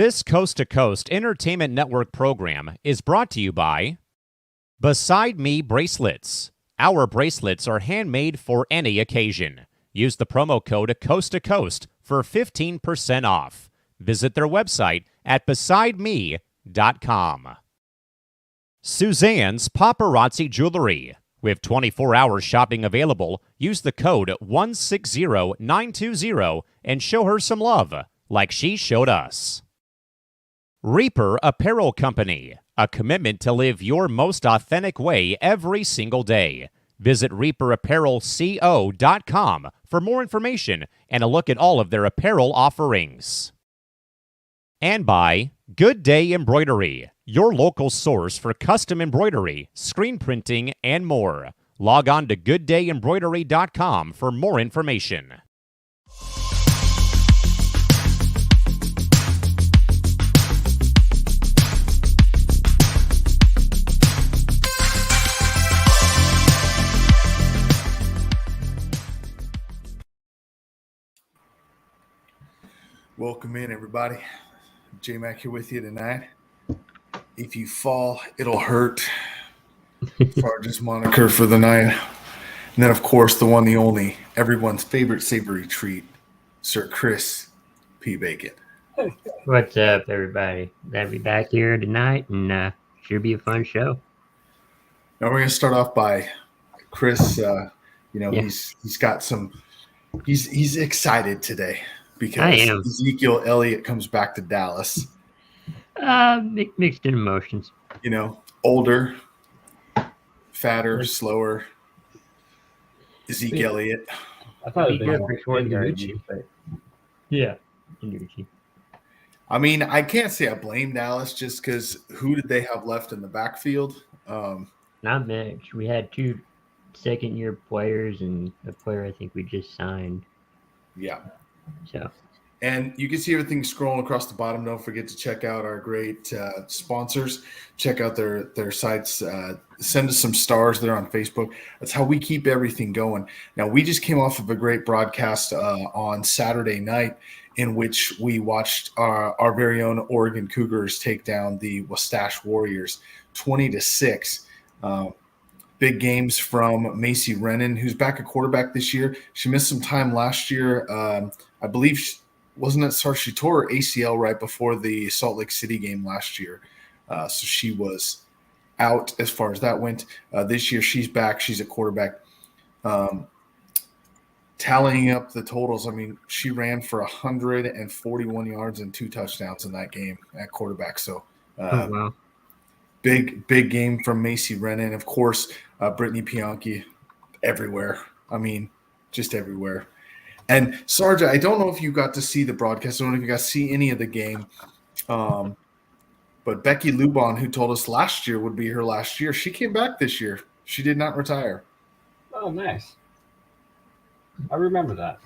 This Coast to Coast Entertainment Network program is brought to you by Beside Me Bracelets. Our bracelets are handmade for any occasion. Use the promo code Coast to Coast for 15% off. Visit their website at besideme.com. Suzanne's Paparazzi Jewelry. With 24-hour shopping available, use the code 160920 and show her some love, like she showed us. Reaper Apparel Company, a commitment to live your most authentic way every single day. Visit reaperapparelco.com for more information and a look at all of their apparel offerings. And by Good Day Embroidery, your local source for custom embroidery, screen printing, and more. Log on to gooddayembroidery.com for more information. Welcome in, everybody. J-Mac here with you tonight. If you fall, it'll hurt. Sarge's moniker for the night. And then, of course, the one, the only, everyone's favorite savory treat, Sir Chris P. Bacon. What's up, everybody? Glad to be back here tonight, and should be a fun show. Now we're going to start off by Chris. He's got some. He's excited today because Ezekiel Elliott comes back to Dallas. Mixed in emotions. You know, older, fatter, slower. Ezekiel Elliott. I thought it good was for Inuuchi. but yeah, Inuuchi. I mean, I can't say I blame Dallas just because who did they have left in the backfield? Not much. We had 2 second-year players and a player I think we just signed. Yeah. So. And you can see everything scrolling across the bottom. Don't forget to check out our great sponsors. Check out their sites. Send us some stars there on Facebook. That's how we keep everything going. Now, we just came off of a great broadcast on Saturday night in which we watched our very own Oregon Cougars take down the Wastache Warriors 20-6. Big games from Macy Rennan, who's back at quarterback this year. She missed some time last year. I believe wasn't it she tore her ACL right before the Salt Lake City game last year. So she was out as far as that went. This year she's back. She's a quarterback. Tallying up the totals, I mean, she ran for 141 yards and 2 touchdowns in that game at quarterback. So Wow. big game from Macy Rennan. Of course, Brittany Bianchi everywhere. I mean, just everywhere. And Sarge, I don't know if you got to see the broadcast. I don't know if you got to see any of the game. But Becky Lubon, who told us last year would be her last year, she came back this year. She did not retire. Oh, nice. I remember that.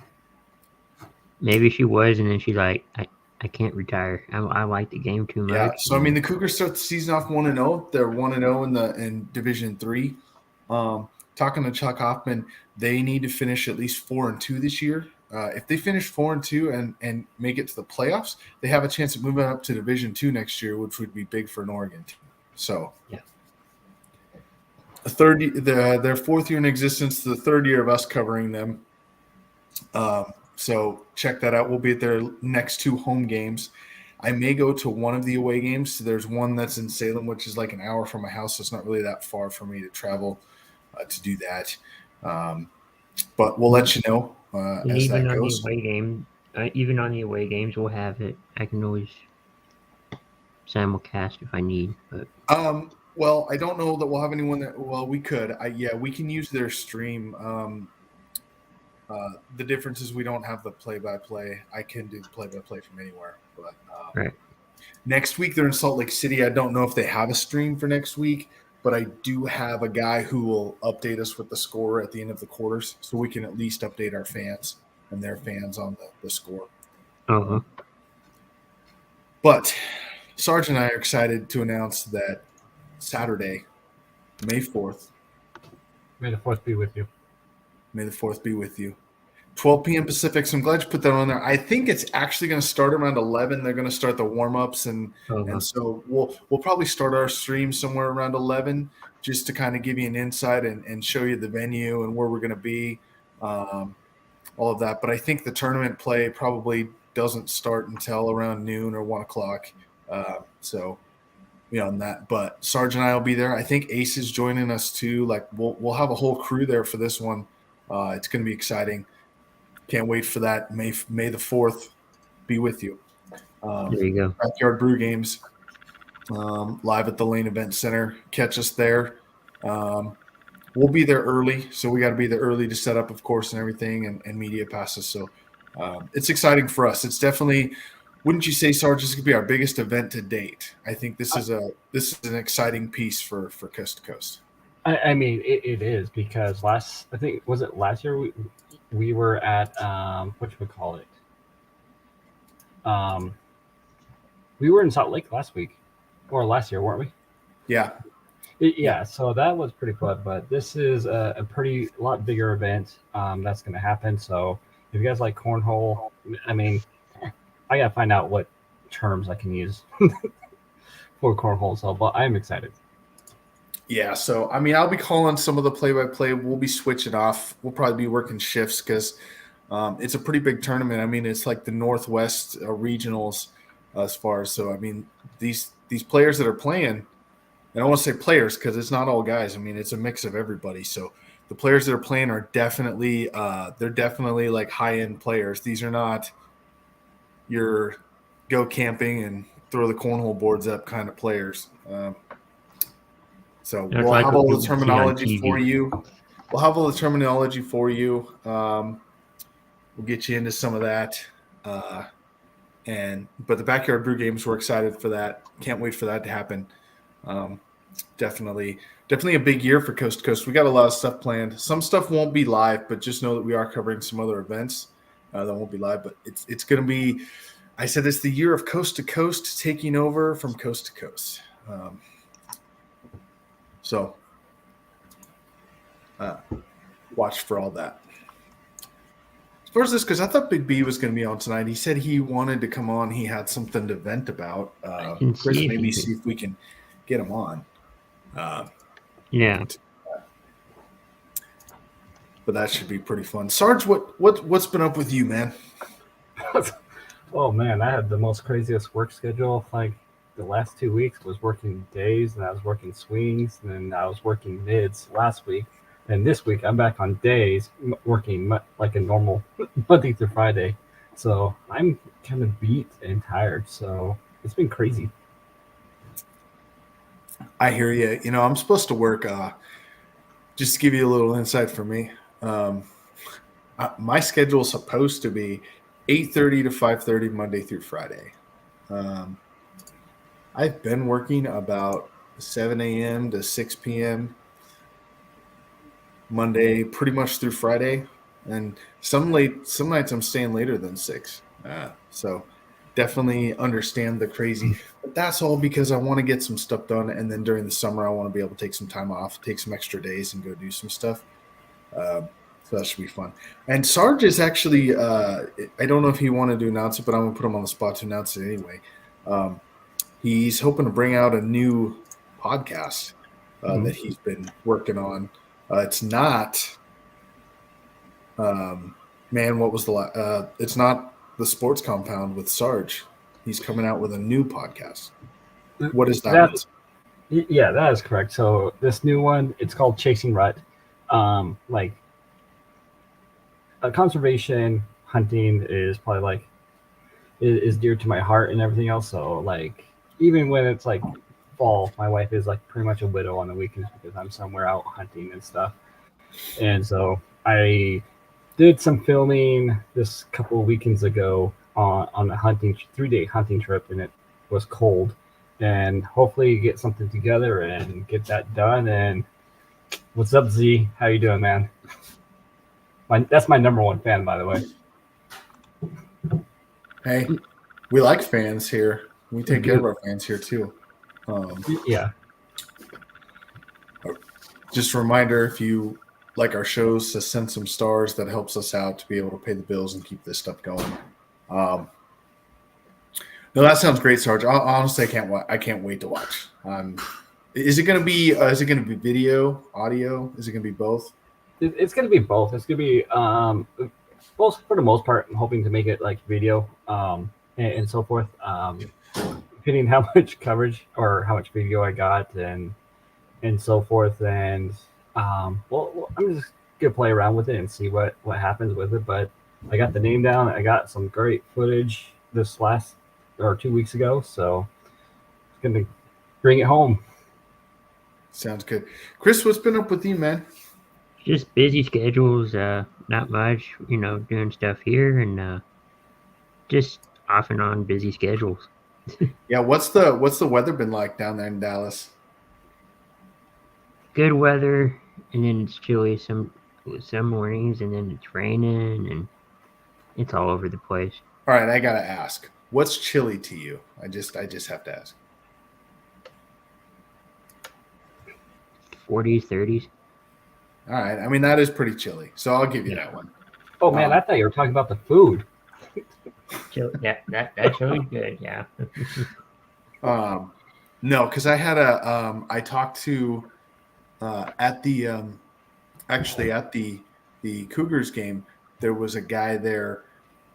Maybe she was, and then she's like, I can't retire. I like the game too much. Yeah. So I mean, the Cougars start the season off 1-0. They're 1-0 in Division III. Talking to Chuck Hoffman, they need to finish at least 4-2 this year. If they finish 4-2 and make it to the playoffs, they have a chance of moving up to Division II next year, which would be big for an Oregon team. So, yeah. Their 4th year in existence, the 3rd year of us covering them. So check that out. We'll be at their next 2 home games. I may go to one of the away games. So there's one that's in Salem, which is like an hour from my house. So it's not really that far for me to travel to do that. But we'll let you know as even that on goes. The away game, even on the away games, we'll have it. I can always simulcast if I need. But well, I don't know that we'll have anyone that. Well, we could. We can use their stream. The difference is we don't have the play-by-play. I can do the play-by-play from anywhere. But right. Next week they're in Salt Lake City. I don't know if they have a stream for next week, but I do have a guy who will update us with the score at the end of the quarters, so we can at least update our fans and their fans on the score. Uh-huh. But Sarge and I are excited to announce that Saturday, May 4th. May the 4th be with you. May the 4th be with you. 12 p.m. Pacific. So I'm glad you put that on there. I think it's actually going to start around 11. They're going to start the warm-ups, and so we'll probably start our stream somewhere around 11, just to kind of give you an insight and show you the venue and where we're going to be, all of that. But I think the tournament play probably doesn't start until around noon or 1 o'clock. So beyond that, but Sarge and I will be there. I think Ace is joining us too. Like we'll have a whole crew there for this one. It's going to be exciting. Can't wait for that. May the 4th be with you. There you go. Backyard Brew Games, live at the Lane Event Center. Catch us there. We'll be there early, so we got to be there early to set up, of course, and everything, and media passes. So it's exciting for us. It's definitely, wouldn't you say, Sarge, this could be our biggest event to date? I think this is an exciting piece for Coast to Coast. I mean, it is, because last year we were at whatchamacallit. We were in Salt Lake last week, or last year, weren't we? Yeah. Yeah, so that was pretty fun, but this is a lot bigger event that's going to happen. So if you guys like cornhole, I mean, I got to find out what terms I can use for cornhole. So, but I'm excited. Yeah, so I mean, I'll be calling some of the play-by-play. We'll be switching off. We'll probably be working shifts because it's a pretty big tournament. I mean, it's like the Northwest regionals as far as. So I mean, these players that are playing, and I don't want to say players because it's not all guys. I mean, it's a mix of everybody. So the players that are playing are definitely they're definitely like high-end players. These are not your go camping and throw the cornhole boards up kind of players. So we'll have all the terminology for you. We'll have all the terminology for you. We'll get you into some of that. But the Backyard Brew Games, we're excited for that. Can't wait for that to happen. Definitely a big year for Coast to Coast. We got a lot of stuff planned. Some stuff won't be live, but just know that we are covering some other events that won't be live. But it's going to be, I said, it's the year of Coast to Coast taking over from Coast to Coast. So watch for all that. As far as this, because I thought Big B was going to be on tonight. He said he wanted to come on. He had something to vent about. Chris, maybe see if we can get him on. Yeah. But that should be pretty fun. Sarge, what's been up with you, man? Oh, man, I had the most craziest work schedule. Like, the last 2 weeks was working days, and I was working swings, and then I was working mids last week. And this week I'm back on days, working like a normal Monday through Friday. So I'm kind of beat and tired. So it's been crazy. I hear you. You know, I'm supposed to work. Just to give you a little insight for me, my schedule is supposed to be 8:30 to 5:30 Monday through Friday. I've been working about 7 a.m. to 6 p.m. Monday, pretty much through Friday, and some nights I'm staying later than 6. So definitely understand the crazy. But that's all because I want to get some stuff done, and then during the summer I want to be able to take some time off, take some extra days, and go do some stuff. So that should be fun. And Sarge is actually, I don't know if he wanted to announce it, but I'm going to put him on the spot to announce it anyway. He's hoping to bring out a new podcast that he's been working on. It's not, what was the it's not the Sports Compound with Sarge. He's coming out with a new podcast. What is that? Yeah, that is correct. So this new one, it's called Chasing Rut. Like conservation hunting is probably like is dear to my heart and everything else. So like even when it's like fall, my wife is like pretty much a widow on the weekends because I'm somewhere out hunting and stuff. And so I did some filming this couple of weekends ago on a 3-day hunting trip, and it was cold. And hopefully get something together and get that done. And what's up, Z? How you doing, man? That's my number one fan, by the way. Hey, we like fans here. We take care of our fans here too. Yeah. Just a reminder, if you like our shows, to send some stars. That helps us out to be able to pay the bills and keep this stuff going. No, that sounds great, Sarge. Honestly, I can't wait to watch. Is it going to be video, audio? Is it going to be both? It's going to be both. It's going to be both for the most part. I'm hoping to make it like video and so forth. Depending how much coverage or how much video I got and so forth. And well, I'm just gonna play around with it and see what happens with it. But I got the name down. I got some great footage this last or 2 weeks ago, so it's gonna bring it home. Sounds good. Chris, what's been up with you, man? Just busy schedules, not much, doing stuff here and just off and on busy schedules. Yeah, what's the weather been like down there in Dallas? Good weather, and then it's chilly some mornings, and then it's raining, and it's all over the place. All right, I gotta ask, what's chilly to you? I just have to ask. 40s, 30s. All right, I mean that is pretty chilly, so I'll give you that one. Oh man, I thought you were talking about the food. That chili's good, yeah. No, because I had I talked to at the Cougars game, there was a guy there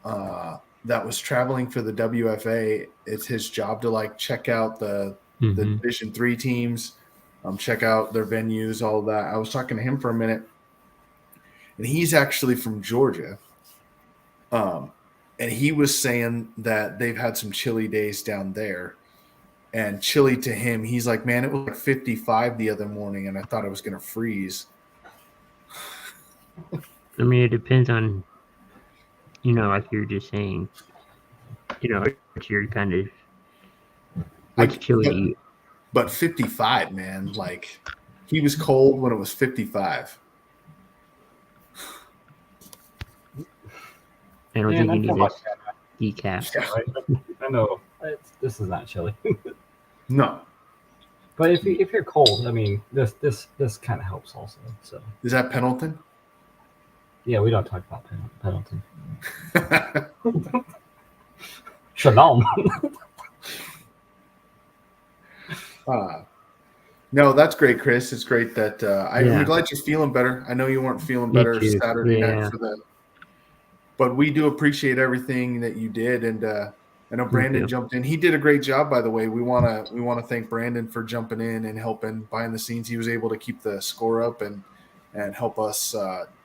that was traveling for the WFA. It's his job to like check out the Division III teams, check out their venues, all of that. I was talking to him for a minute, and he's actually from Georgia. And he was saying that they've had some chilly days down there. And chilly to him, he's like, man, it was like 55 the other morning, and I thought it was going to freeze. I mean, it depends on, like you're just saying, what you're kind of, what's chilly to you. But 55, man, like he was cold when it was 55. I don't think you need this decaf. Yeah. Right? I know this is not chilly. No. But if you're cold, I mean, this kind of helps also. So Is that Pendleton? yeah, we don't talk about Pendleton. Shalom. No, that's great, Chris. It's great that I'm glad you're feeling better. I know you weren't feeling better Saturday night for that. But we do appreciate everything that you did, and I know Brandon jumped in. He did a great job, by the way. We want to thank Brandon for jumping in and helping behind the scenes. He was able to keep the score up and help us.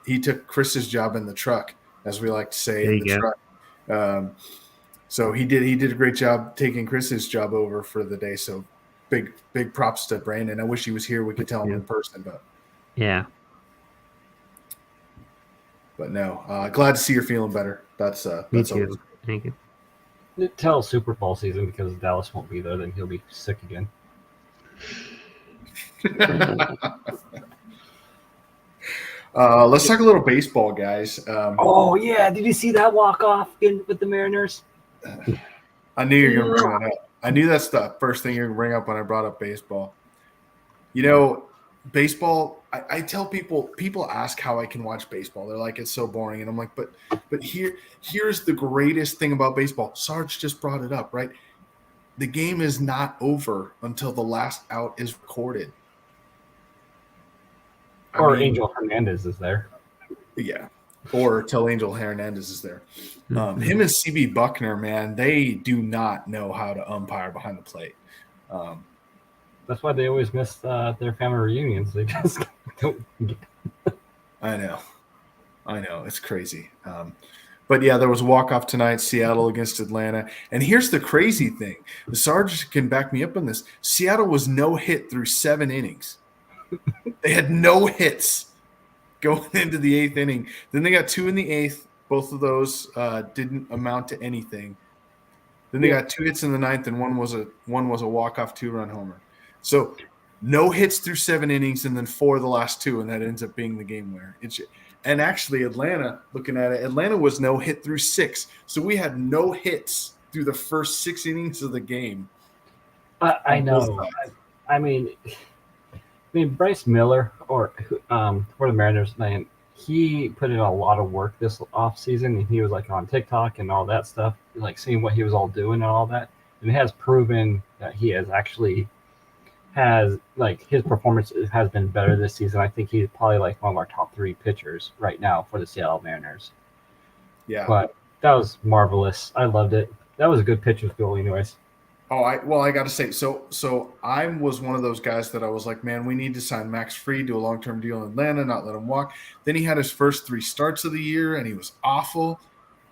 He took Chris's job in the truck, as we like to say, in the truck. So he did a great job taking Chris's job over for the day. So big props to Brandon. I wish he was here. We could tell him in person, but yeah. But no, glad to see you're feeling better. That's Me too. Thank you. Till Super Bowl season, because Dallas won't be there, then he'll be sick again. Let's talk a little baseball, guys. Oh yeah, did you see that walk off with the Mariners? I knew you were going to bring that up. I knew that's the first thing you're going to bring up when I brought up baseball. Baseball, I tell people ask how I can watch baseball. They're like, it's so boring. And I'm like, but here's the greatest thing about baseball. Sarge just brought it up, right? The game is not over until the last out is recorded. Angel Hernandez is there. Yeah. Or till Angel Hernandez is there. Him and CB Buckner, man, they do not know how to umpire behind the plate. That's why they always miss their family reunions. They just don't get... I know. It's crazy. But yeah, there was a walk-off tonight, Seattle against Atlanta. And here's the crazy thing. The Sarge can back me up on this. Seattle was no hit through 7 innings. They had no hits going into the 8th inning. Then they got 2 in the 8th. Both of those didn't amount to anything. Then they got 2 hits in the 9th, and one was a walk-off 2-run homer. So no hits through 7 innings, and then 4 of the last 2, and that ends up being the game winner. And actually, Atlanta, looking at it, Atlanta was no hit through 6. So we had no hits through the first 6 innings of the game. I know. I mean, mean, Bryce Miller for the Mariners, man, he put in a lot of work this off season, and he was like on TikTok and all that stuff, like seeing what he was all doing and all that, and it has proven that he has actually has like his performance has been better this season. I think he's probably like one of our top 3 pitchers right now for the Seattle Mariners. Yeah. But that was marvelous. I loved it. That was a good pitcher's duel, anyways. Oh, I got to say, so I was one of those guys that I was like, man, we need to sign Max Fried to a long-term deal in Atlanta, not let him walk. Then he had his first 3 starts of the year, and he was awful.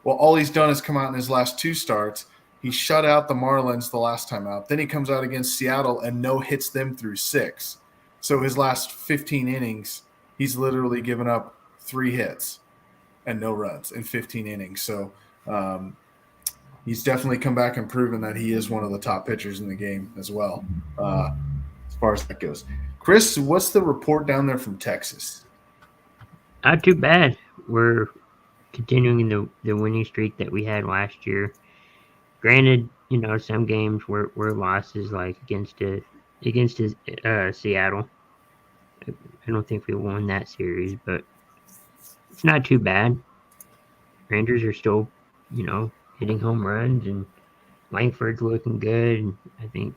Well, all he's done is come out in his last 2 starts. He shut out the Marlins the last time out. Then he comes out against Seattle and no hits them through 6. So his last 15 innings, he's literally given up 3 hits and no runs in 15 innings. So he's definitely come back and proven that he is one of the top pitchers in the game as well, as far as that goes. Chris, what's the report down there from Texas? Not too bad. We're continuing the winning streak that we had last year. Granted, some games were losses, like against Seattle. I don't think we won that series, but it's not too bad. Rangers are still, hitting home runs, and Langford's looking good. And I think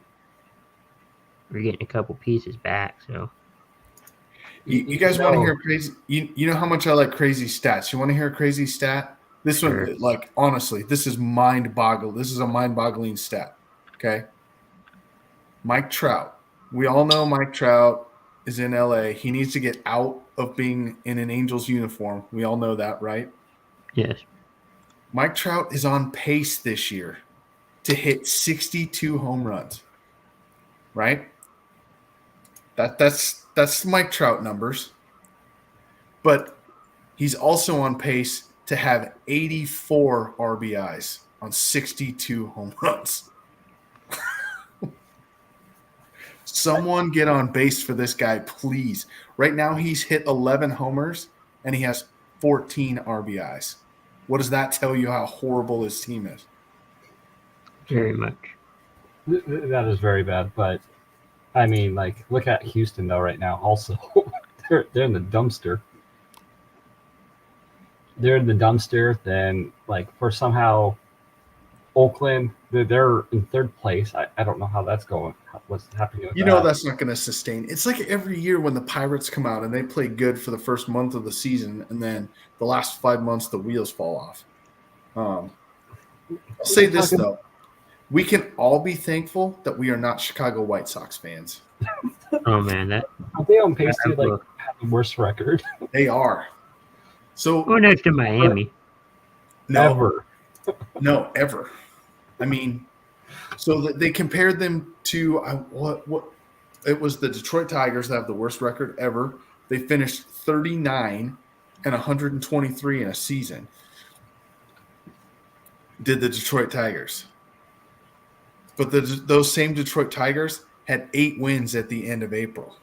we're getting a couple pieces back. So, you guys want to hear crazy? You know how much I like crazy stats. You want to hear a crazy stat? This Sure. one, like, honestly, this is mind-boggling. This is a mind-boggling stat. Okay, Mike Trout. We all know Mike Trout is in LA. He needs to get out of being in an Angels uniform. We all know that, right? yes. Mike Trout is on pace this year to hit 62 home runs. Right? That's Mike Trout numbers. But he's also on pace to have 84 RBIs on 62 home runs. Someone get on base for this guy, please. Right now he's hit 11 homers and he has 14 RBIs. What does that tell you how horrible his team is? Very much. That is very bad. But I mean, like, look at Houston though right now. Also, they're in the dumpster. They're in the dumpster. Then, like, for somehow Oakland, they're in 3rd place. I don't know how that's going. What's happening with that? That's not going to sustain. It's like every year when the Pirates come out and they play good for the first month of the season, and then the last 5 months the wheels fall off. I'll say this though, we can all be thankful that we are not Chicago White Sox fans. Oh man, that Are they on pace to like have the worst record They are. So next to Miami. ever? No, ever. I mean, so they compared them to what it was the Detroit Tigers that have the worst record ever. They finished 39 and 123 in a season. Did the Detroit Tigers. But those same Detroit Tigers had 8 wins at the end of April.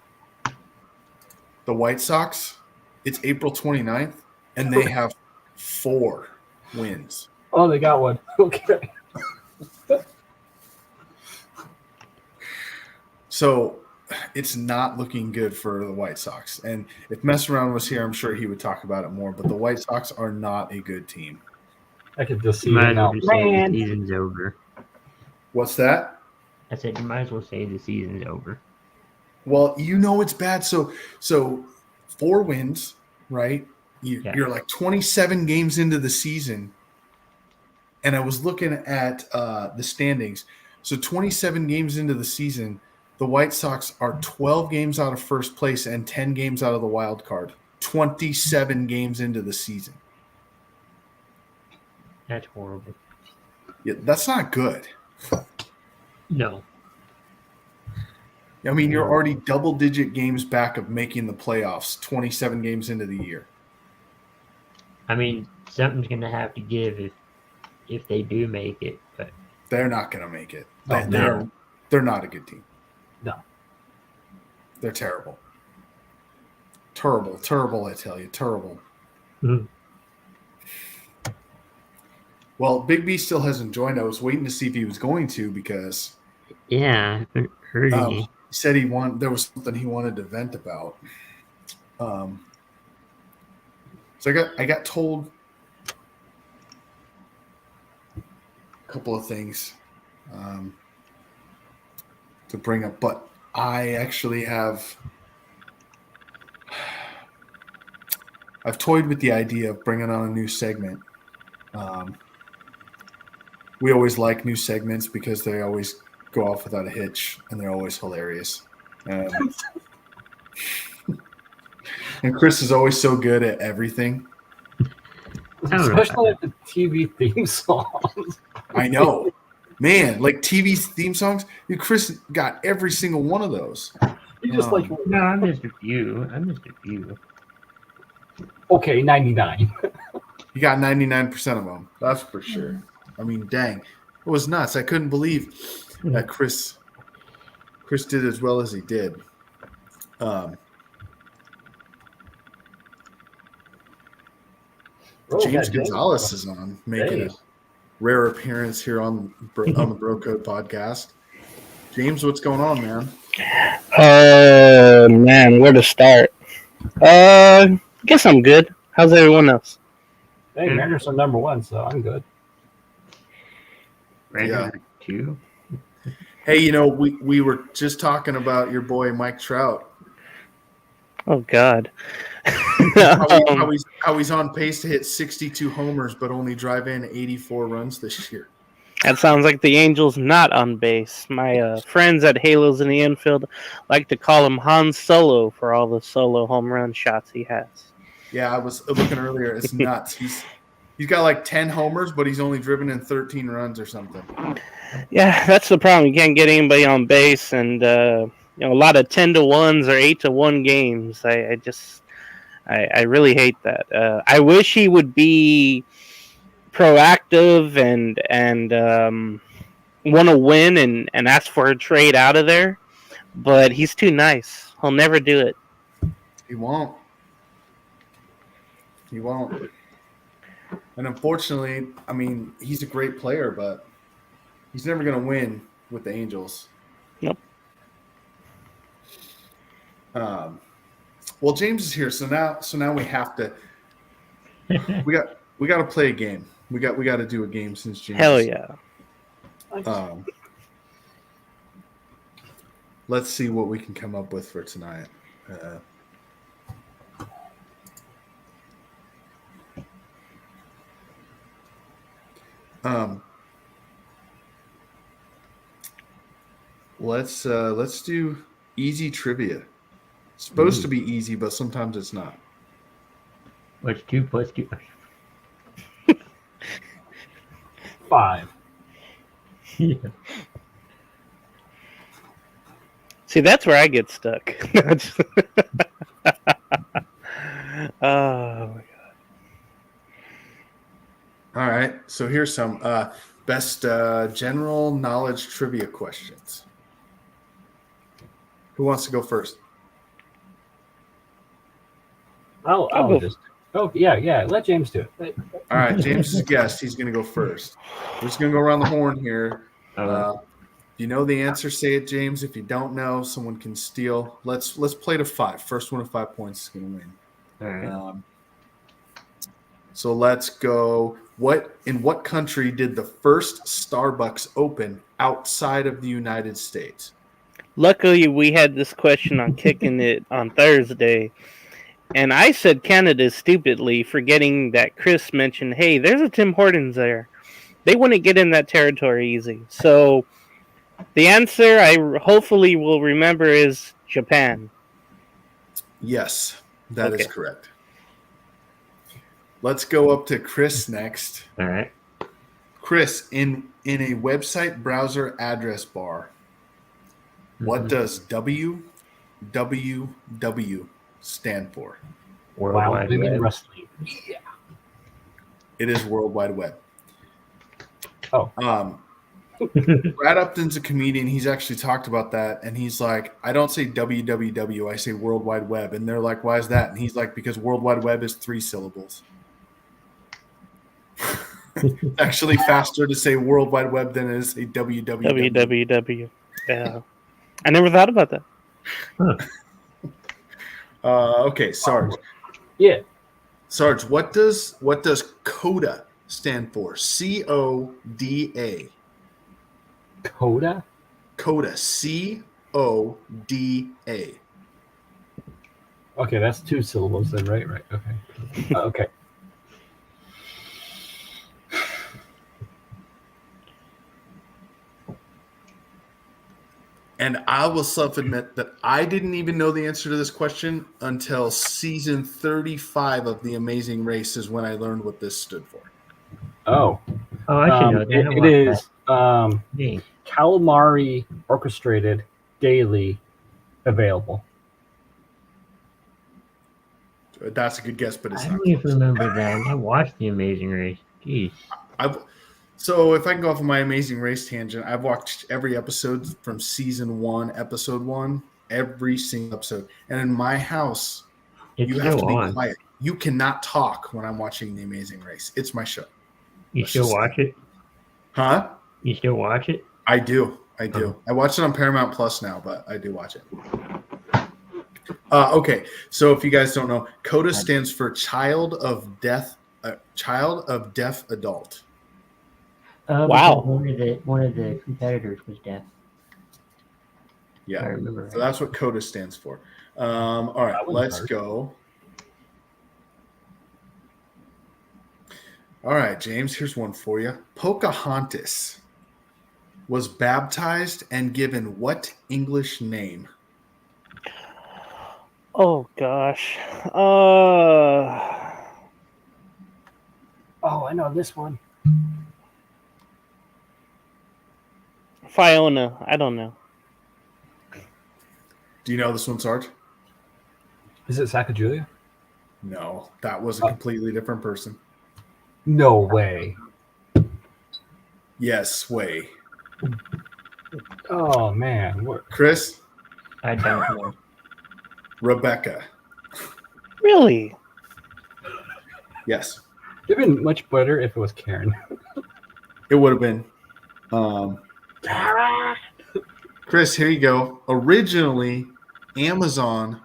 The White Sox, it's April 29th, and they have 4 wins. Oh, they got one. Okay. So it's not looking good for the White Sox. And if Mess Around was here, I'm sure he would talk about it more. But the White Sox are not a good team. I could just see You might it as now. well just say the Man. season's over. What's that? I said you might as well say the season's over. Well, it's bad. So 4 wins, right? You're like 27 games into the season. And I was looking at the standings. So 27 games into the season, the White Sox are 12 games out of first place and 10 games out of the wild card. 27 games into the season. That's horrible. Yeah, that's not good. No. I mean, you're already double-digit games back of making the playoffs, 27 games into the year. I mean, something's gonna have to give if they do make it, but They're not going to make it. No. They're not a good team. No. They're terrible. Terrible, I tell you. Terrible. Mhm. Well, Big B still hasn't joined. I was waiting to see if he was going to because yeah, I haven't heard Oh. any. said there was something he wanted to vent about. So I got told a couple of things to bring up, but I actually I've toyed with the idea of bringing on a new segment. We always like new segments because they always go off without a hitch and they're always hilarious. And Chris is always so good at everything. Especially at the TV theme songs. I know. Man, like TV theme songs, Chris got every single one of those. You just No, I missed a few. Okay, 99. You got 99% of them. That's for sure. I mean, dang. It was nuts. I couldn't believe that Chris did as well as he did. James Gonzalez is on, making a rare appearance here on the Bro Code podcast. James, what's going on, man? Oh man, where to start? I guess I'm good. How's everyone else? Hey, Mariners are number 1, so I'm good. Rangers two. Hey, we were just talking about your boy Mike Trout. Oh God. How he's on pace to hit 62 homers, but only drive in 84 runs this year. That sounds like the Angels not on base. My friends at Halos in the infield like to call him Han Solo for all the solo home run shots he has. Yeah, I was looking earlier. It's nuts. He's got like 10 homers, but he's only driven in 13 runs or something. Yeah, that's the problem. You can't get anybody on base, and a lot of 10-1s or 8-1 games. I really hate that. I wish he would be proactive and want to win and ask for a trade out of there, but he's too nice. He'll never do it. He won't. And unfortunately, I mean, he's a great player, but he's never going to win with the Angels. Nope. Well, James is here, so now we have to. We got to play a game. We got to do a game since James. Hell yeah. Let's see what we can come up with for tonight. Let's do easy trivia. It's supposed to be easy, but sometimes it's not. What's 2 plus 2? 5. Yeah. See, that's where I get stuck. Oh my God. All right, so here's some best general knowledge trivia questions. Who wants to go first? I'll go. just. Oh yeah. Let James do it. All right, James is a guest. He's going to go first. We're just going to go around the horn here. If you know the answer, say it, James. If you don't know, someone can steal. Let's play to 5. First one to 5 points is going to win. All right. So let's go. In what country did the first Starbucks open outside of the United States? Luckily, we had this question on Kicking It on Thursday, and I said Canada stupidly, forgetting that Chris mentioned, hey, there's a Tim Hortons there. They wouldn't get in that territory easy. So the answer I hopefully will remember is Japan. Yes, that is correct. Let's go up to Chris next. All right. Chris, in a website browser address bar, what does www stand for? World Wow, Wide women Web. wrestling. It is World Wide Web. Oh. Brad Upton's a comedian. He's actually talked about that, and he's like, I don't say www, I say World Wide Web. And they're like, why is that? And he's like, because World Wide Web is 3 syllables. It's actually faster to say World Wide Web than it is to say www. www. Yeah. I never thought about that. Okay, Sarge. Yeah. Sarge, what does CODA stand for? CODA. Coda? CODA. CODA. Okay, that's 2 syllables then, right? Right. Okay. Okay. And I will self-admit that I didn't even know the answer to this question until season 35 of The Amazing Race is when I learned what this stood for. Oh, I should know that. I It watched is Hey, calamari orchestrated daily available. That's a good guess, but it's I not don't even close. remember that. I watched The Amazing Race. Jeez. So if I can go off on my Amazing Race tangent, I've watched every episode from season 1, episode 1, every single episode. And in my house, It's you have to still be on. quiet. You cannot talk when I'm watching The Amazing Race. It's my show. You Let's still just- watch it? Huh? You still watch it? I do. I watch it on Paramount Plus now, but I do watch it. Okay, so if you guys don't know, CODA stands for Child of Deaf Adult. Wow. because one of the competitors was deaf. I Yeah, remember. so that's what CODA stands for. All right, That one's let's hard. go. All right, James, here's one for you. Pocahontas was baptized and given what English name? Oh gosh. Oh, I know this one. Fiona. I don't know. Do you know this one, Sarge? Is it Sacagawea? No, that was a completely different person. No way. Yes, way. Oh man. What? Chris, I don't know. Rebecca. Really? Yes, It'd been much better if it was Karen. it would have been. Chris, here you go. Originally, Amazon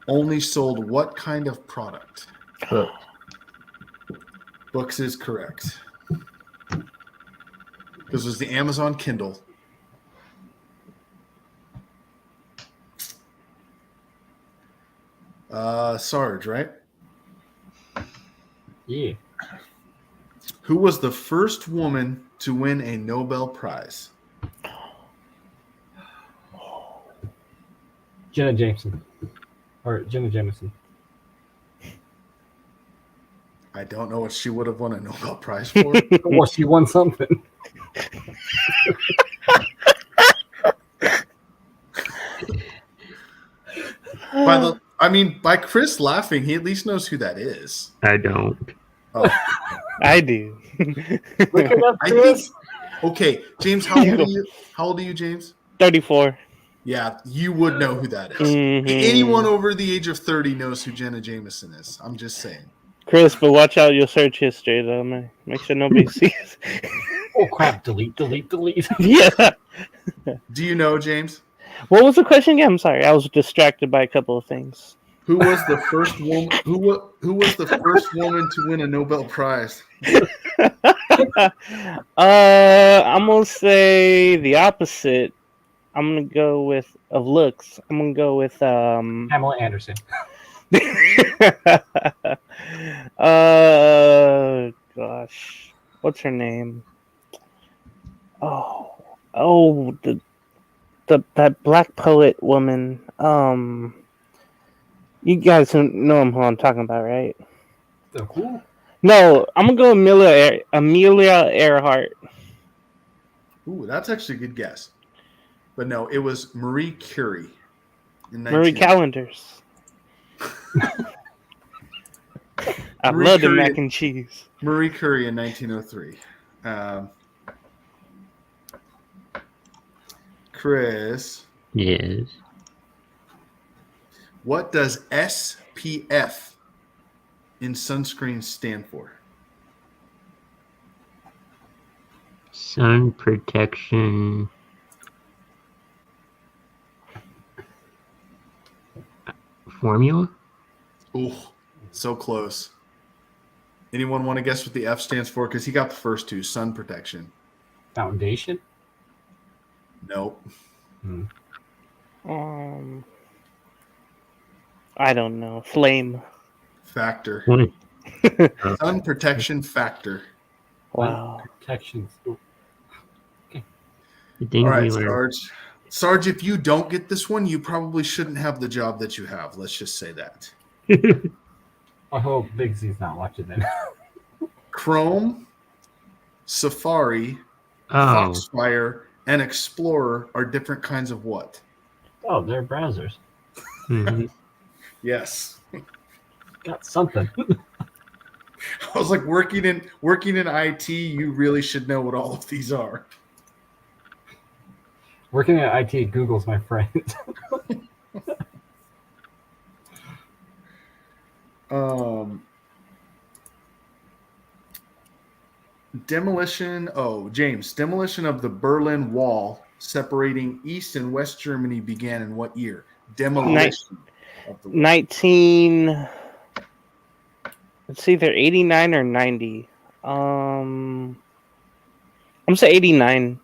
only sold what kind of product? But Books is correct. This was the Amazon Kindle. Sarge, right? Yeah. Who was the first woman to win a Nobel Prize? Jenna Jameson. Or Jenna Jameson. I don't know what she would have won a Nobel Prize for. Well, she won something. By Chris laughing, he at least knows who that is. I don't. Oh, I do. Look it up, I think. Chris. Okay, James, how old are you? How old are you, James? 34. Yeah, you would know who that is. Mhm. Anyone over the age of 30 knows who Jenna Jameson is. I'm just saying. Chris, but watch out your search history though, man. Make sure nobody sees. Oh crap! Delete. Yeah. Do you know, James? What was the question again? I'm sorry. I was distracted by a couple of things. Who was the first woman? Who was the first woman to win a Nobel Prize? I'm gonna say the opposite. I'm gonna go with of looks. I'm gonna go with Pamela Anderson. gosh, what's her name? Oh, that black poet woman. You guys know who I'm talking about, right? So cool. No, I'm gonna go Amelia Earhart. Ooh, that's actually a good guess. But no, it was Marie Curie. Marie Callender's. I Marie love the Curie. mac and cheese. Marie Curie in 1903. Chris, Yes. what does SPF in sunscreen stand for? Sun protection. Formula? Ooh, so close. Anyone want to guess what the F stands for? Because he got the first two. Sun protection. Foundation? Nope. I don't know. Flame. Factor. Hmm. Sun protection factor. Wow. Protections. Ooh. The things All right, we learned. Sarge. Sarge, if you don't get this one, you probably shouldn't have the job that you have. Let's just say that. I hope Big Z's not watching then. Chrome, Safari, Oh, Foxfire, and Explorer are different kinds of what? Oh, they're browsers. mhm. Yes. Got something. I was like, working in IT, you really should know what all of these are. Working at IT, Google's my friend. Demolition. Oh, James. Demolition of the Berlin Wall separating East and West Germany began in what year? Demolition of the wall. 19. It's either 89 or 90. I'm gonna say 89.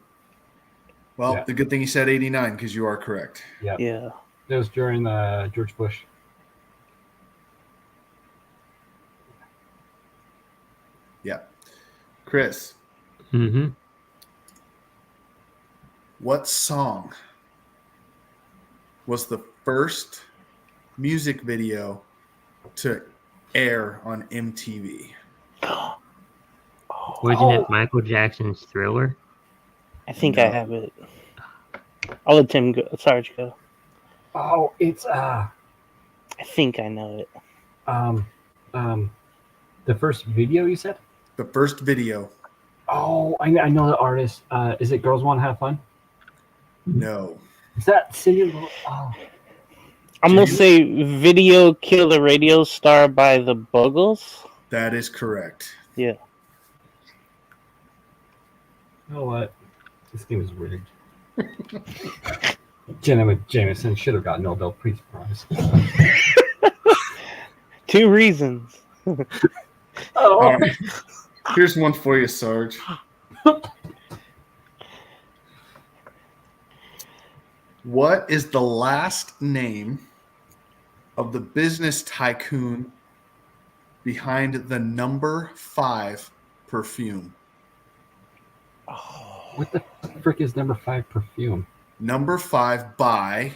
Well, Yeah. the good thing you said 89 because you are correct. Yeah. Yeah. It was during George Bush. Yeah. Chris, Mhm. what song was the first music video to air on MTV? Wasn't it Michael Jackson's Thriller? I think No. I have it. I'll let Tim go. Sarge go. Oh, it's I think I know it. the first video you said? The first video. Oh, I know the artist. Is it Girls Want to Have Fun? No. Is that Cindy? Oh, I'm gonna say "Video Kill the Radio Star" by the Buggles. That is correct. Yeah. you know what? This game is rigged. Jenna Jameson should have got Nobel Peace Prize. 2 reasons. Oh, All right. Here's one for you, Sarge. What is the last name of the business tycoon behind the number 5 perfume? what the frick is number 5 perfume? Number 5 by.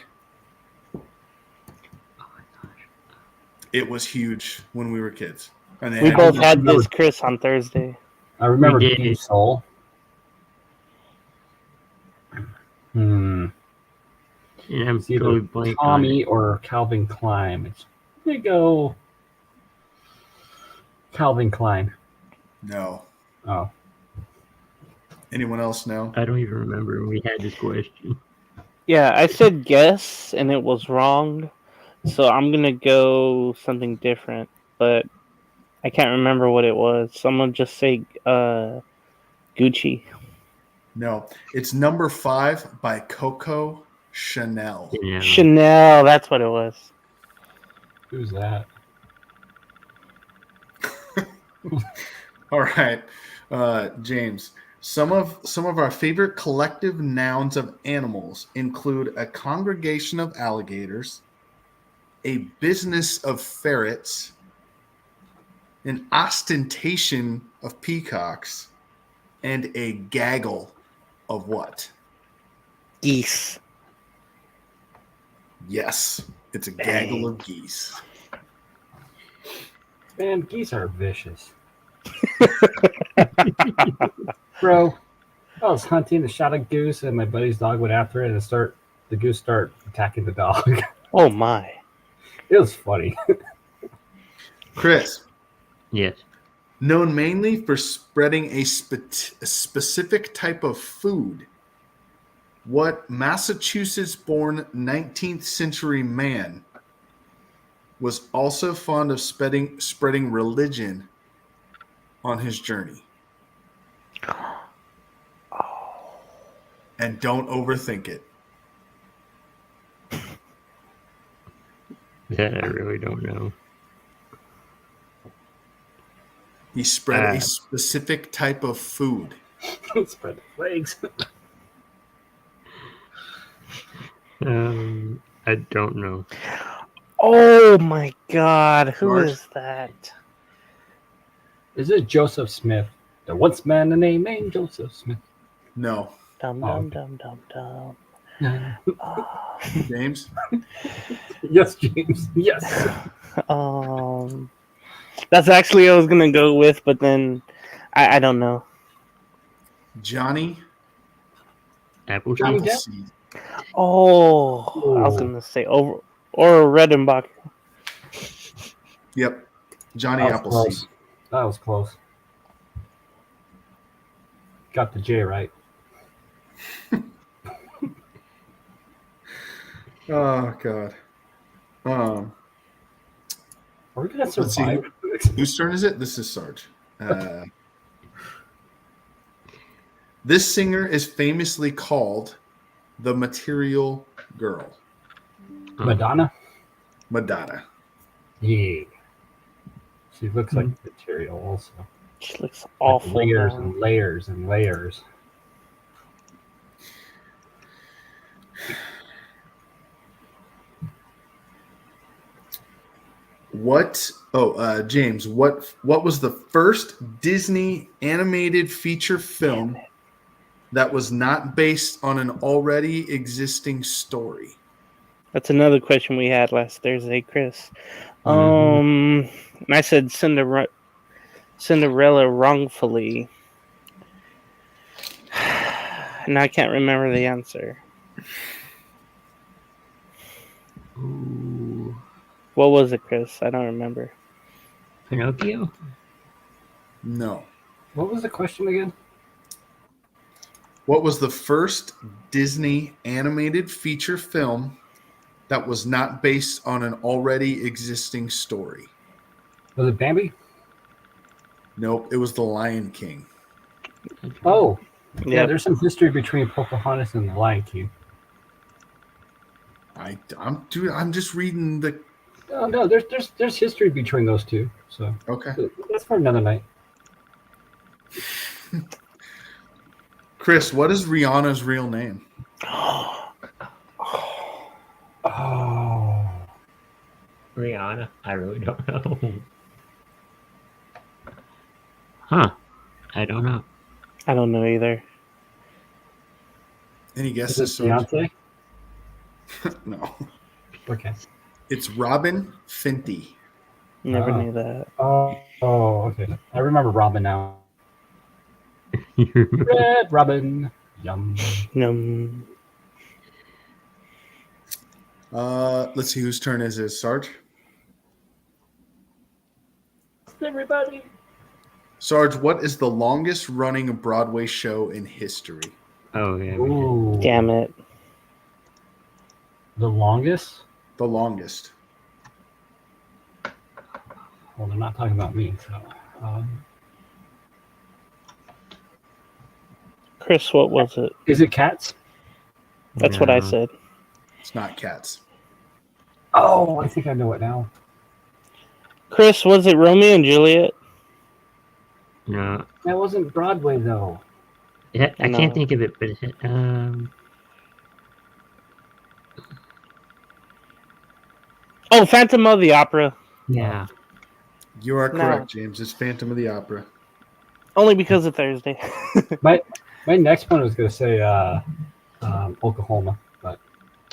It was huge when we were kids. And they We had- both had this, Chris, on Thursday. I remember We did. Beam Soul. And I'm It's either totally blank on Tommy it. or Calvin Klein. It's they go Calvin Klein. No. Oh, Anyone else know? I don't even remember we had this question. Yeah, I said guess and it was wrong. So I'm gonna go something different, but I can't remember what it was. So I'm gonna just say Gucci. No. It's number 5 by Coco Chanel. Yeah. Chanel, that's what it was. who's that? All right, James. Some of our favorite collective nouns of animals include a congregation of alligators, a business of ferrets, an ostentation of peacocks, and a gaggle of what? Geese. Yes, it's a gaggle of geese. Man, geese are vicious. Bro, I was hunting and shot a goose, and my buddy's dog went after it, and the goose start attacking the dog. Oh my. It was funny. Chris, Yes. known mainly for spreading a specific type of food, what Massachusetts-born 19th century man was also fond of spreading religion on his journey? And don't overthink it. That I really don't know. He spread a specific type of food. Spread the legs. I don't know. Oh my God, who George? is that? Is it Joseph Smith? There once man a name named Joseph Smith. No. Dum Oh, dum okay. dum dum dum. James? Yes, James. Yes. That's actually what I was gonna go with, but then I don't know. Johnny Apple Johnny Depp? Appleseed. Oh, I was Oh. gonna say over or Redenbach. Yep. Johnny That was Appleseed. close. That was close. Got the J right. Oh God. Are we gonna Let's see. survive? Whose turn is it? This is Sarge. This singer is famously called the Material Girl. Madonna? Madonna. Yeah. She looks like material also. She looks Like awful. layers now. and layers and layers. What? Oh, James. What was the first Disney animated feature film that was not based on an already existing story? That's another question we had last Thursday, Chris. Mhm. And I said Cinderella wrongfully. And I can't remember the answer. Ooh. What was it, Chris? I don't remember. Pinocchio? No. What was the question again? What was the first Disney animated feature film that was not based on an already existing story? Was it Bambi? Nope, it was The Lion King. Oh, yeah. Yeah, There's some history between Pocahontas and the Lion King. I'm just reading the. Oh no, there's history between those two. So Okay, that's for another night. Chris, what is Rihanna's real name? Oh, Rihanna? I really don't know. Huh. I don't know. I don't know either. Any is guesses? it Sarge? Beyonce? No, Okay. it's Robin Fenty. Never Oh. knew that. Oh, okay. I remember Robin now. You remember? Red Robin. Yum. Let's see whose turn is it. Sarge. Everybody. Sarge, what is the longest running Broadway show in history? Oh, yeah. We did. Ooh. Damn it. The longest? The longest. Well, they're not talking about me, so. Chris, what was it? Is it Cats? That's what I No. said. It's not Cats. Oh, I think I know it now. Chris, was it Romeo and Juliet? No. That wasn't Broadway, though. I No. can't think of it, but Oh, Phantom of the Opera. yeah. You are No. correct, James. It's Phantom of the Opera. Only because of Thursday. My next one was going to say Oklahoma, but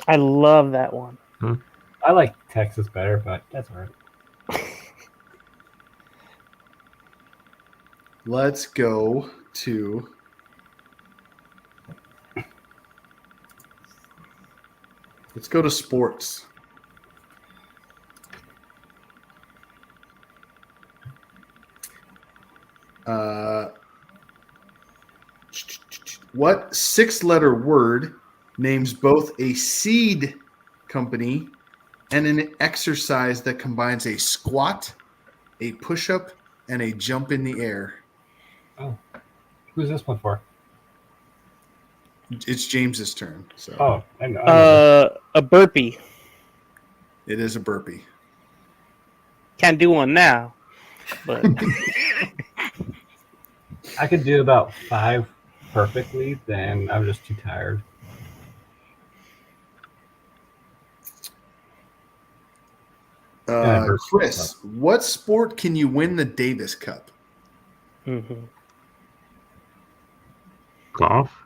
I love that one. I like Texas better, but that's all right. Let's go to. Let's go to sports. What six-letter word names both a seed company and an exercise that combines a squat, a push-up, and a jump in the air? Who's this one for? It's James's turn. So Oh, I know. A burpee. It is a burpee. Can't do one now, but I could do about 5 perfectly, then I'm just too tired. burpee Chris, what sport can you win the Davis Cup? mhm. Golf.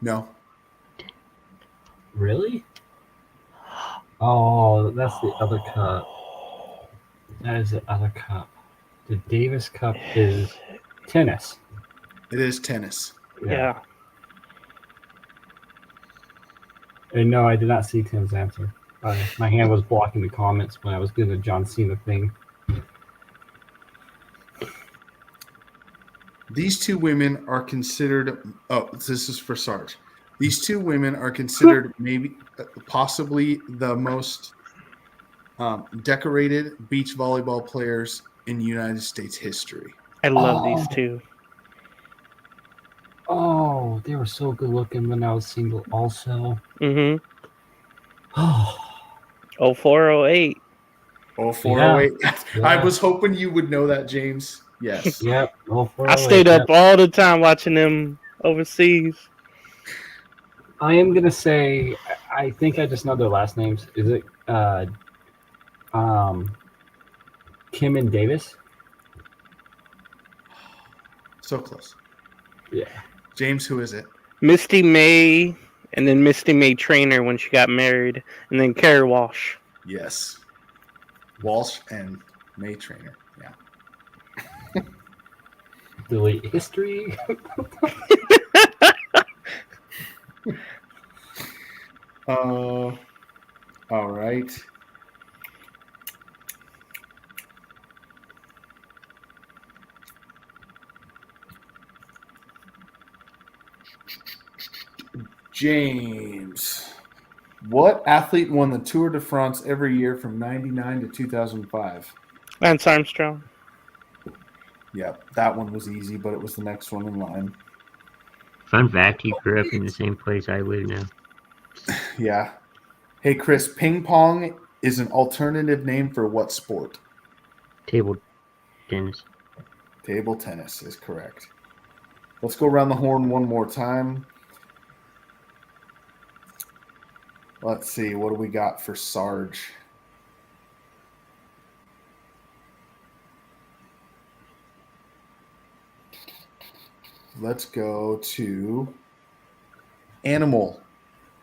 No. Really? Oh, that's the other cup. That is the other cup. The Davis Cup is tennis. It is tennis. Yeah. And no, I did not see Tim's answer. My hand was blocking the comments when I was doing the John Cena thing. These two women are considered. Oh, this is for Sarge. These two women are considered maybe, possibly the most decorated beach volleyball players in United States history. I love these two. Oh, they were so good looking when I was single also. Mm-hmm. Oh, 0408. Oh, 408. Yeah. I was hoping you would know that, James. Yes. yep. I stayed up all the time watching them overseas. I am gonna say I think I just know their last names. Is it Kim and Davis? So close. Yeah. James, who is it? Misty May, and then Misty May Trainer when she got married, and then Carrie Walsh. Yes. Walsh and May Trainer. Yeah. Delete history. All right. James, what athlete won the Tour de France every year from 99 to 2005? Lance Armstrong. Yep, that one was easy, but it was the next one in line. Fun fact: he grew up in the same place I live now. Yeah. Hey, Chris, ping pong is an alternative name for what sport? Table tennis. Table tennis is correct. Let's go around the horn one more time. Let's see, what do we got for Sarge? Let's go to animal.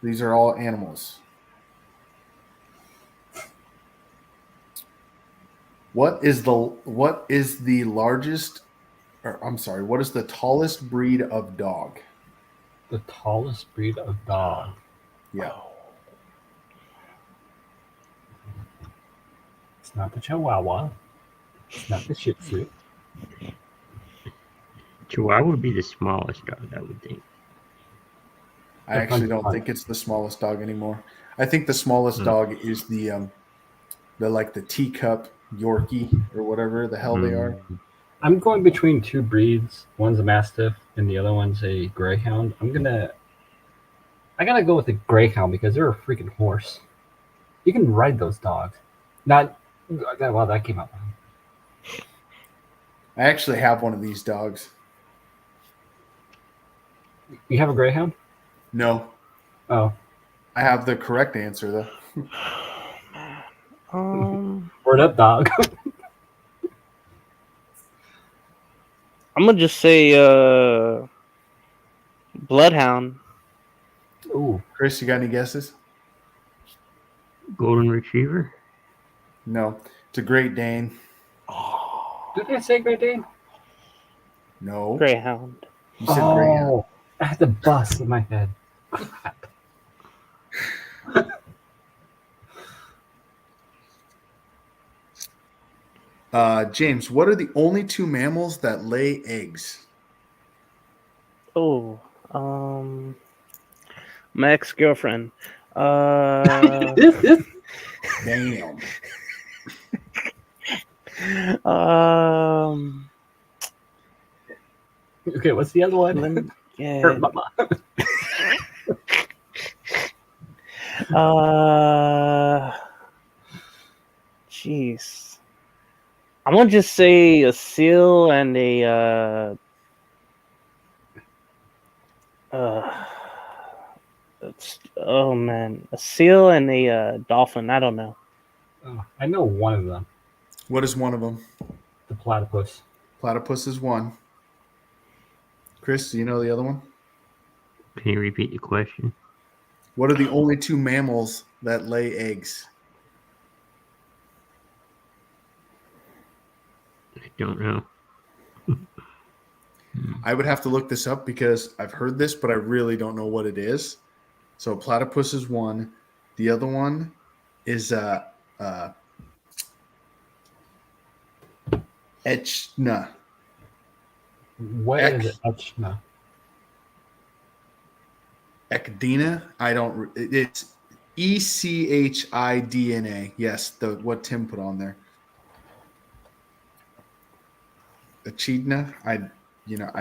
These are all animals. What is the largest, or I'm sorry, what is the tallest breed of dog? The tallest breed of dog. Yeah. It's not the Chihuahua. It's not the Shih Tzu. Chihuahua would be the smallest dog, I would think. I actually don't think it's the smallest dog anymore. I think the smallest dog is the teacup Yorkie or whatever the hell they are. I'm going between two breeds. One's a Mastiff and the other one's a Greyhound. I gotta go with the Greyhound because they're a freaking horse. You can ride those dogs. Well, that came out wrong. I actually have one of these dogs. You have a Greyhound? No. Oh. I have the correct answer though. Word up, dog. I'm gonna just say Bloodhound. Ooh. Chris, you got any guesses? Golden Retriever? No. It's a Great Dane. Did I say Great Dane? No. Greyhound. You said Greyhound. I had the bus in my head. James, what are the only two mammals that lay eggs? Oh, my ex-girlfriend. Damn. Okay, what's the other one? Yeah. Her mama. Jeez. I'm gonna just say a seal and oh man, a seal and a dolphin. I don't know. Oh, I know one of them, What is one of them? the platypus. Platypus is one. Chris, do you know the other one? Can you repeat the question? What are the only two mammals that lay eggs? I don't know. I would have to look this up because I've heard this, but I really don't know what it is. So platypus is one. The other one is echidna. What is it? Echidna. Echidna. I don't. It's ECHIDNA. Yes, the what Tim put on there. Echidna. I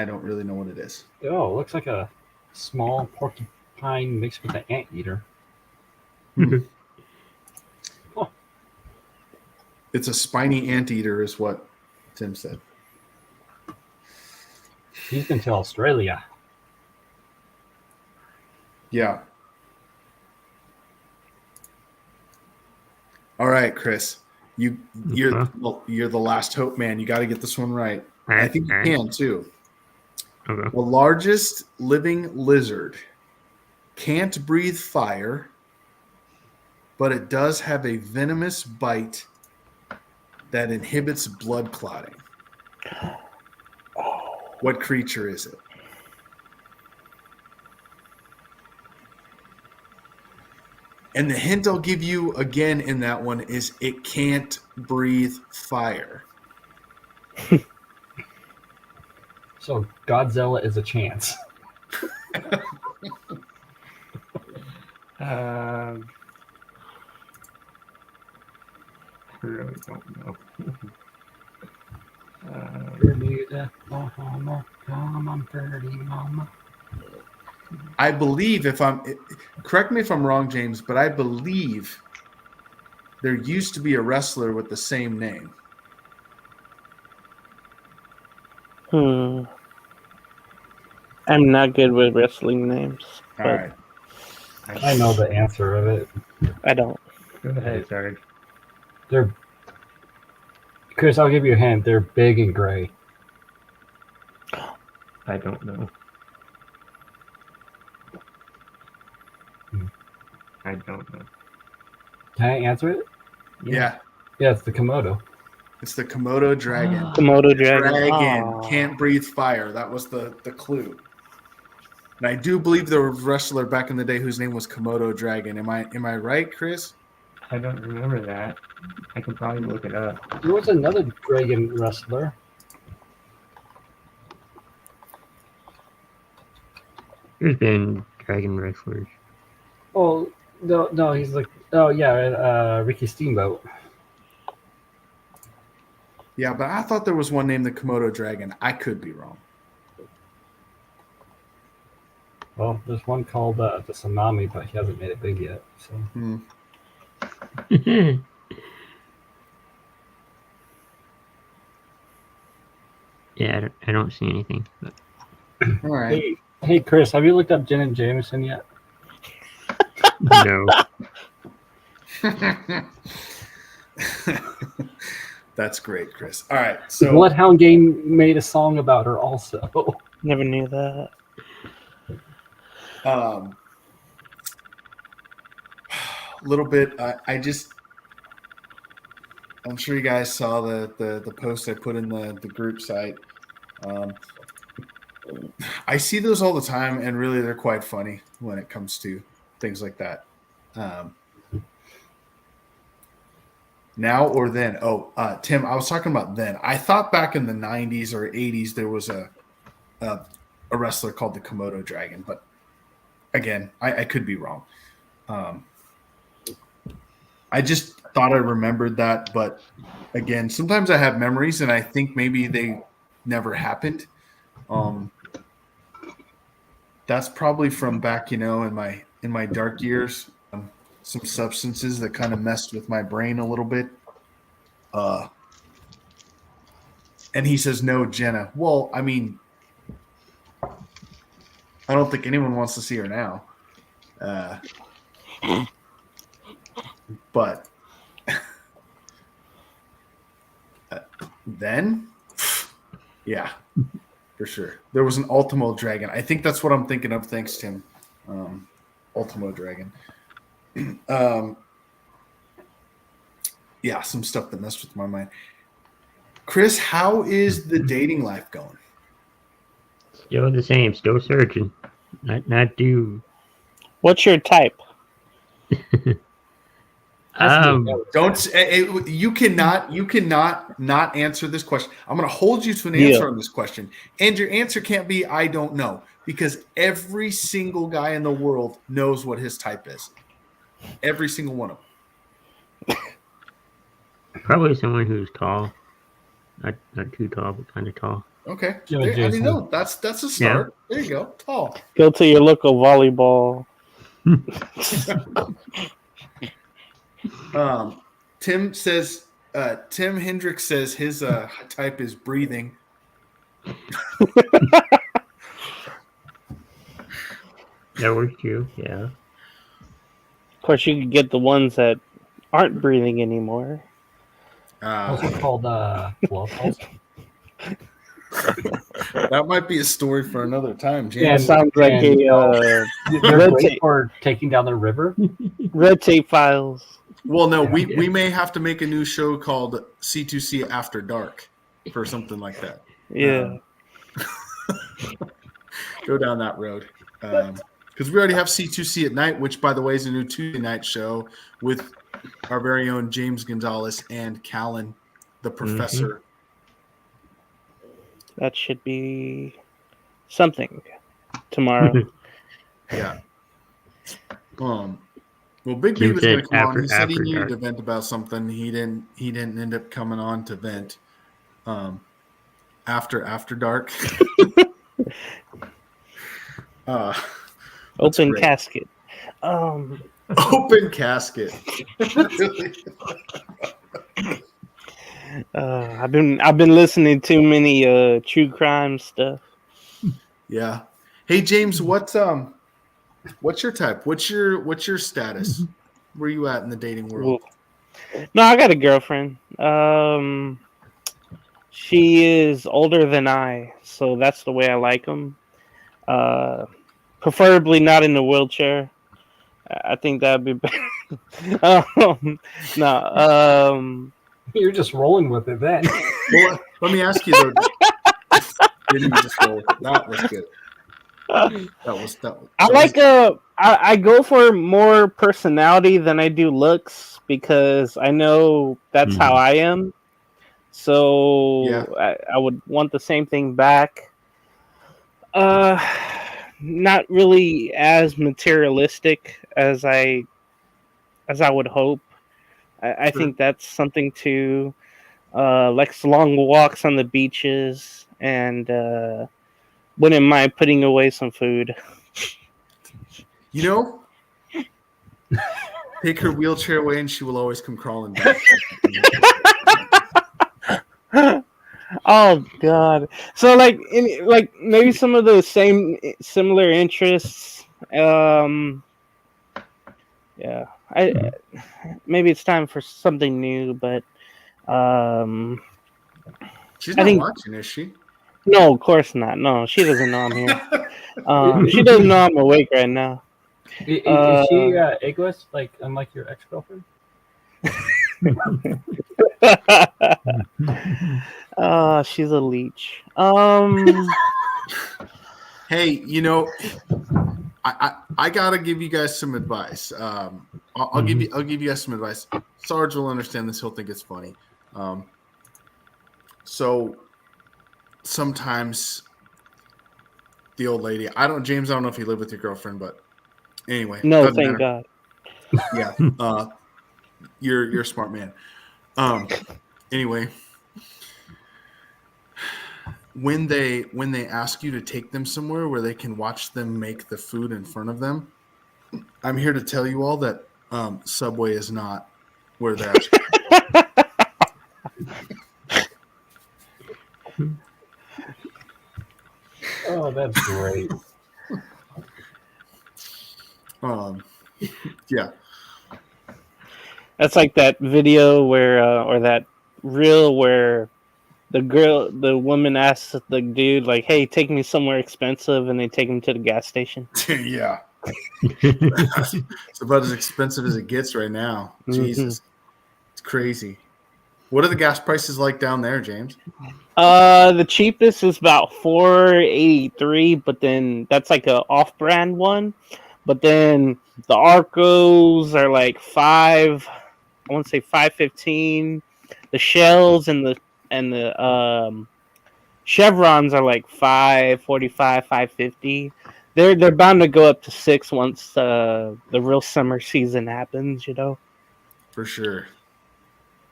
don't really know what it is. Oh, it looks like a small porcupine mixed with an anteater. It's a spiny anteater, is what Tim said. He's been to Australia. Yeah. All right, Chris. You're the last hope, man. You got to get this one right. I think you can too. Okay. The largest living lizard can't breathe fire, but it does have a venomous bite that inhibits blood clotting. What creature is it? And the hint I'll give you again in that one is it can't breathe fire. So Godzilla is a chance. I really don't know. I believe correct me if I'm wrong, James, but I believe there used to be a wrestler with the same name. I'm not good with wrestling names. All right. I know the answer of it. I don't. Go ahead, Sarge. They're Chris, I'll give you a hint. They're big and gray. I don't know. I don't know. Can I answer it? Yeah. Yeah, it's the Komodo. It's the Komodo dragon. Komodo dragon. Dragon can't breathe fire. That was the clue. And I do believe there was a wrestler back in the day whose name was Komodo Dragon. Am I right, Chris? I don't remember that. I can probably look it up. There was another dragon wrestler. There's been dragon wrestlers. Oh no, he's like Ricky Steamboat. Yeah, but I thought there was one named the Komodo Dragon. I could be wrong. Well, there's one called the Tsunami, but he hasn't made it big yet. So Yeah, I don't see anything. But All right. Hey, Chris, have you looked up Jen and Jameson yet? no. That's great, Chris. All right. So Bloodhound Gang made a song about her also. Never knew that. a little bit. I'm sure you guys saw the post I put in the group site. I see those all the time, and really they're quite funny when it comes to things like that. Now or then? Tim, I was talking about then. I thought back in the 90s or 80s there was a wrestler called the Komodo Dragon, but again, I could be wrong. I just thought I remembered that, but again, sometimes I have memories and I think maybe they never happened. That's probably from back, in my dark years. some substances that kind of messed with my brain a little bit. And he says, no, Jenna. Well, I mean, I don't think anyone wants to see her now. But then, yeah, for sure. There was an Ultimo Dragon. I think that's what I'm thinking of. Thanks, Tim. Ultimo Dragon. Yeah, some stuff that messed with my mind. Chris, how is the dating life going? Still the same. Still searching. Not due. What's your type? Don't you cannot not answer this question. I'm going to hold you to an answer on this question, and your answer can't be I don't know, because every single guy in the world knows what his type is. Every single one of them. Probably someone who's tall. Not too tall, but kind of tall. Okay. Yeah, I mean, no, that's a start. Yeah. There you go. Tall. Go to your local volleyball. Tim says. Tim Hendricks says his type is breathing. That works too. Yeah. Of course, you could get the ones that aren't breathing anymore. Also called love pulse. That might be a story for another time, Yeah, James. Sounds like They're Red great tape. for taking down the river. red tape files. Well, no, we may have to make a new show called C2C After Dark for something like that. Yeah. Go down that road. Because we already have C2C at night, which, by the way, is a new Tuesday night show with our very own James Gonzalez and Callan, the professor. That should be something tomorrow. Yeah. Well, Big B Jim was going to said come on. He said he after needed dark. to vent about something. He didn't end up coming on to vent. After dark. Open great. casket. Open casket. I've been listening to many true crime stuff. Yeah. Hey James, what's your type? What's your status? Where are you at in the dating world? No, I got a girlfriend. She is older than I, so that's the way I like them. Preferably not in a wheelchair. I think that'd be better. No. You're just rolling with it then. Well, let me ask you though. Didn't you just roll? That was good. I go for more personality than I do looks because I know that's how I am. So Yeah. I would want the same thing back. Not really as materialistic as I would hope. I think that's something to likes long walks on the beaches and wouldn't mind putting away some food. You know, take her wheelchair away and she will always come crawling back. Oh God! So like maybe some of the similar interests. Yeah, maybe it's time for something new, but She's not watching, is she? no, of course not. No, she doesn't know I'm here. She doesn't know I'm awake right now. Is she eggless, like unlike your ex-girlfriend? She's a leech. Hey, you know, I gotta give you guys some advice. I'll give you guys some advice. Sarge will understand this. He'll think it's funny. So sometimes the old lady. James. I don't know if you live with your girlfriend, but anyway. No, doesn't thank matter. God. Yeah. You're a smart man. Anyway. When they ask you to take them somewhere where they can watch them make the food in front of them, I'm here to tell you all that Subway is not where they're at. Oh, that's great. Yeah. That's like that video where, or that reel where the woman asks the dude, like, "Hey, take me somewhere expensive," and they take him to the gas station. Yeah. It's about as expensive as it gets right now. Jesus. It's crazy. What are the gas prices like down there, James? The cheapest is about $4.83, but then that's like a off-brand one. But then the Arcos are like I want to say $5.15. The Shells and the Chevrons are like $5.45, $5.50. They're bound to go up to $6 once the real summer season happens. For sure.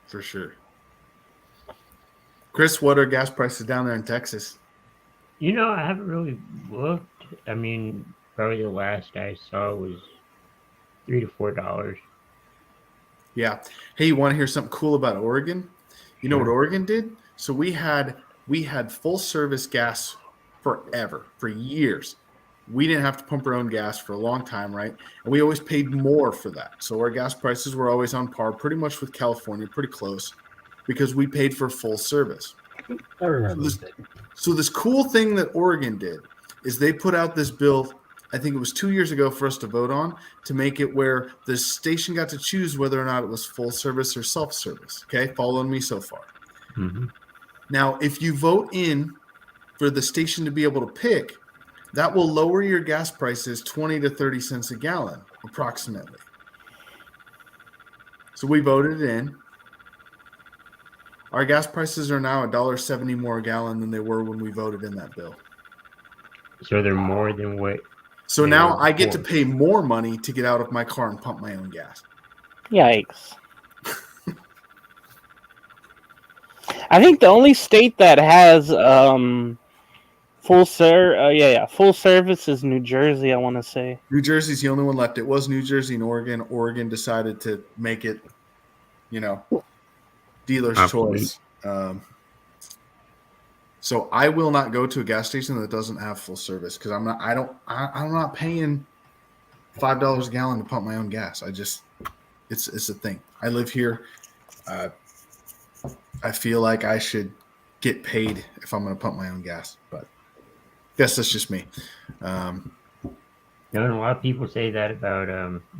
For sure. Chris, what are gas prices down there in Texas? I haven't really looked. I mean, probably the last I saw was $3 to $4. Yeah. Hey, you want to hear something cool about Oregon? You know what Oregon did? So we had full service gas forever, for years. We didn't have to pump our own gas for a long time, right? And we always paid more for that. So our gas prices were always on par, pretty much with California, pretty close, because we paid for full service. I remember this. So this cool thing that Oregon did is they put out this bill, I think it was 2 years ago for us to vote on, to make it where the station got to choose whether or not it was full service or self-service. Okay, following me so far. Mm-hmm. Now, if you vote in for the station to be able to pick, that will lower your gas prices 20 to 30 cents a gallon, approximately. So we voted in. Our gas prices are now $1.70 more a gallon than they were when we voted in that bill. So they're more than what? So now I get to pay more money to get out of my car and pump my own gas. Yikes. I think the only state that has full service is New Jersey, I want to say. New Jersey's the only one left. It was New Jersey and Oregon. Oregon decided to make it, dealer's choice. So I will not go to a gas station that doesn't have full service because I'm not paying $5 a gallon to pump my own gas. It's a thing. I live here. I feel like I should get paid if I'm going to pump my own gas, but I guess that's just me. And a lot of people say that about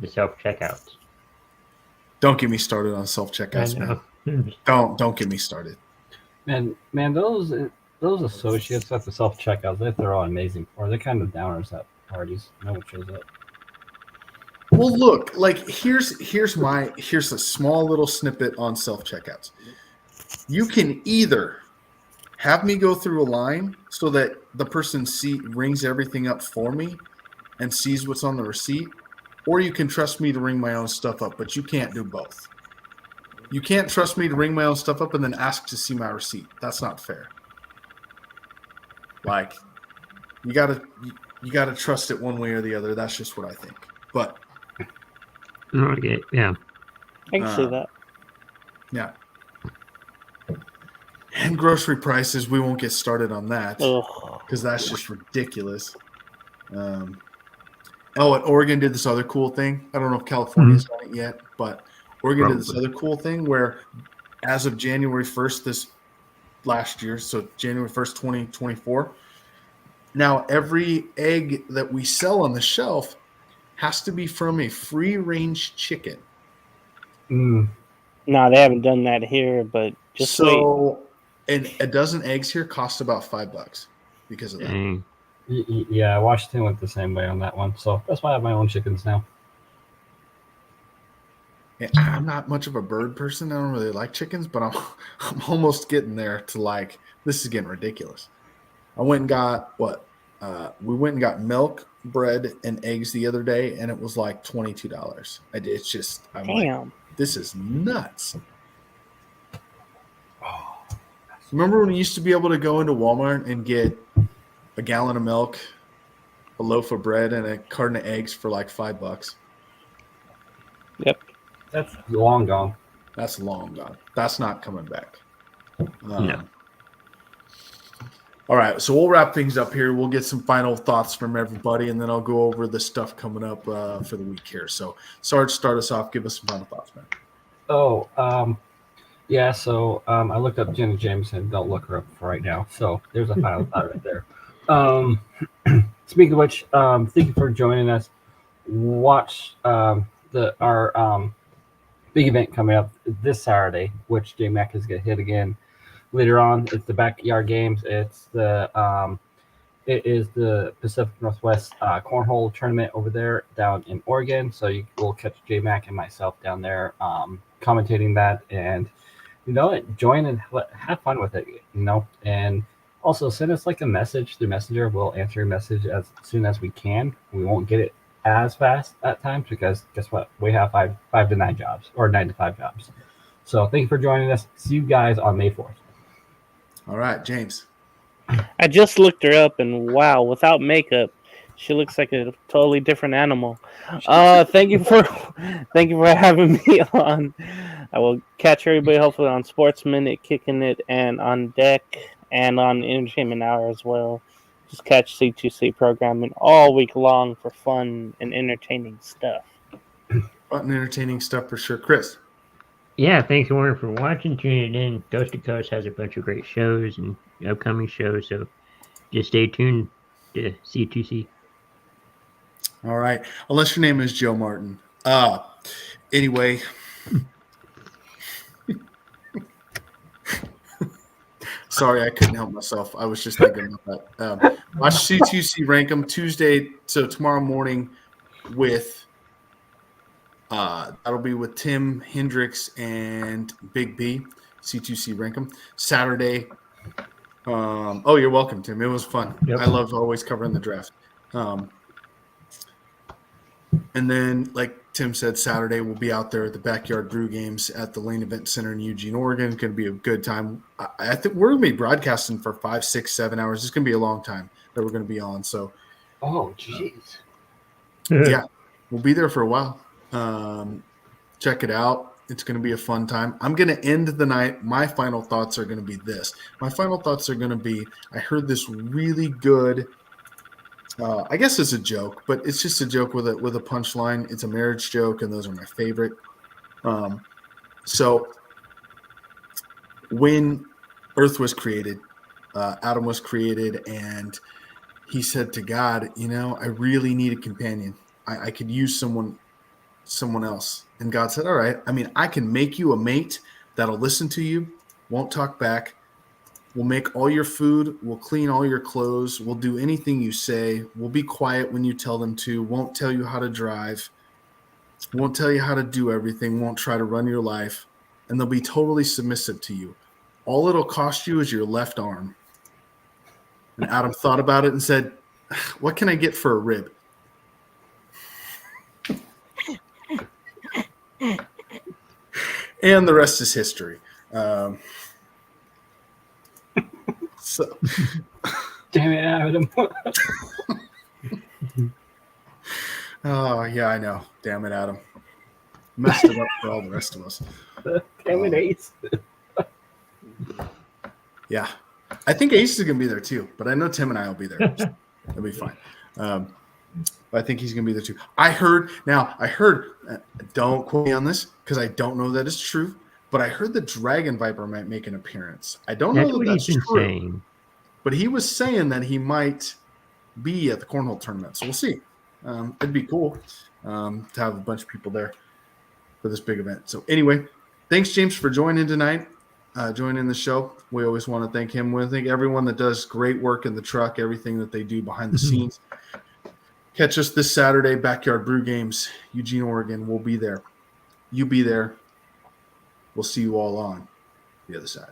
the self-checkouts. Don't get me started on self-checkouts, man. Don't get me started. Man, those associates at the self-checkouts, they're all amazing. Or they're kind of downers at parties. No one shows up. Well, look, like here's a small little snippet on self-checkouts. You can either have me go through a line so that the person rings everything up for me and sees what's on the receipt, or you can trust me to ring my own stuff up, but you can't do both. You can't trust me to ring my own stuff up and then ask to see my receipt. That's not fair. Like, you gotta trust it one way or the other. That's just what I think. But Okay, yeah. I can see that. yeah. And grocery prices, we won't get started on that because that's just ridiculous. And Oregon did this other cool thing. I don't know if California's done it yet, but Oregon did this other cool thing where as of January 1st this last year, so January 1st, 2024, now every egg that we sell on the shelf has to be from a free-range chicken. No, they haven't done that here, but just wait. And a dozen eggs here costs about $5 because of that. Dang. Yeah, Washington went the same way on that one. So that's why I have my own chickens now. Yeah, I'm not much of a bird person. I don't really like chickens, but I'm almost getting there to like, this is getting ridiculous. I went and got we went and got milk, bread, and eggs the other day, and it was like $22. I'm Damn. like, this is nuts. Remember when you used to be able to go into Walmart and get a gallon of milk, a loaf of bread, and a carton of eggs for like $5? Yep. That's long gone. That's long gone. That's not coming back. No. All right, so we'll wrap things up here. We'll get some final thoughts from everybody, and then I'll go over the stuff coming up for the week here. So, Sarge, start us off. Give us some final thoughts, man. Oh, yeah. So I looked up Jenna Jameson. Don't look her up for right now. So there's a final thought right there. Speaking of which, thank you for joining us. Watch our big event coming up this Saturday, which JMac is gonna hit again later on. It's the Backyard Games. It's it is the Pacific Northwest cornhole tournament over there down in Oregon. So you will catch JMac and myself down there commentating that, and join and have fun with it. And also send us like a message through Messenger. We'll answer your message as soon as we can. We won't get it as fast at times because guess what? We have 5 to 9 jobs or 9 to 5 jobs. So thank you for joining us. See you guys on May 4th. All right, James. I just looked her up, and wow, without makeup, she looks like a totally different animal. Thank you for having me on. I will catch everybody hopefully on Sports Minute, Kicking It, and on Deck, and on Entertainment Hour as well. Just catch C2C programming all week long for fun and entertaining stuff. Fun and entertaining stuff for sure. Chris. Yeah, thanks everyone for watching, tuning in. Coast to Coast has a bunch of great shows and upcoming shows, so just stay tuned to C2C. All right. Unless your name is Joe Martin. Anyway. Sorry, I couldn't help myself. I was just thinking about that. Watch C2C Rankum Tuesday, so tomorrow morning with that'll be with Tim Hendricks and Big B, C2C Rankum. Saturday. Oh, you're welcome, Tim. It was fun. Yep. I love always covering the draft. And then, like Tim said, Saturday we'll be out there at the Backyard Brew Games at the Lane Event Center in Eugene, Oregon. It's going to be a good time. I think we're going to be broadcasting for 5, 6, 7 hours. It's going to be a long time that we're going to be on. So, Oh, jeez. yeah, we'll be there for a while. Check it out. It's going to be a fun time. I'm going to end the night. My final thoughts are going to be this. My final thoughts are going to be, I heard this really good I guess it's a joke, but it's just a joke with a punchline. It's a marriage joke, and those are my favorite. So when Earth was created, Adam was created, and he said to God, I really need a companion. I could use someone else. And God said, all right, I can make you a mate that'll listen to you, won't talk back. We'll make all your food. We'll clean all your clothes. We'll do anything you say. We'll be quiet when you tell them to. Won't tell you how to drive. Won't tell you how to do everything. Won't try to run your life. And they'll be totally submissive to you. All it'll cost you is your left arm. And Adam thought about it and said, what can I get for a rib? And the rest is history. So, Damn it, Adam. Oh, yeah, I know. Damn it, Adam. Messed it up for all the rest of us. Damn it, Ace. Yeah. I think Ace is going to be there too, but I know Tim and I will be there. It'll be fine. But I think he's going to be there too. I heard, don't quote me on this because I don't know that it's true, but I heard the Dragon Viper might make an appearance. I don't know that that's true. Saying. But he was saying that he might be at the cornhole tournament. So we'll see. It'd be cool to have a bunch of people there for this big event. So anyway, thanks, James, for joining tonight, joining the show. We always want to thank him. We thank everyone that does great work in the truck, everything that they do behind the scenes. Catch us this Saturday, Backyard Brew Games, Eugene, Oregon. We'll be there. You be there. We'll see you all on the other side.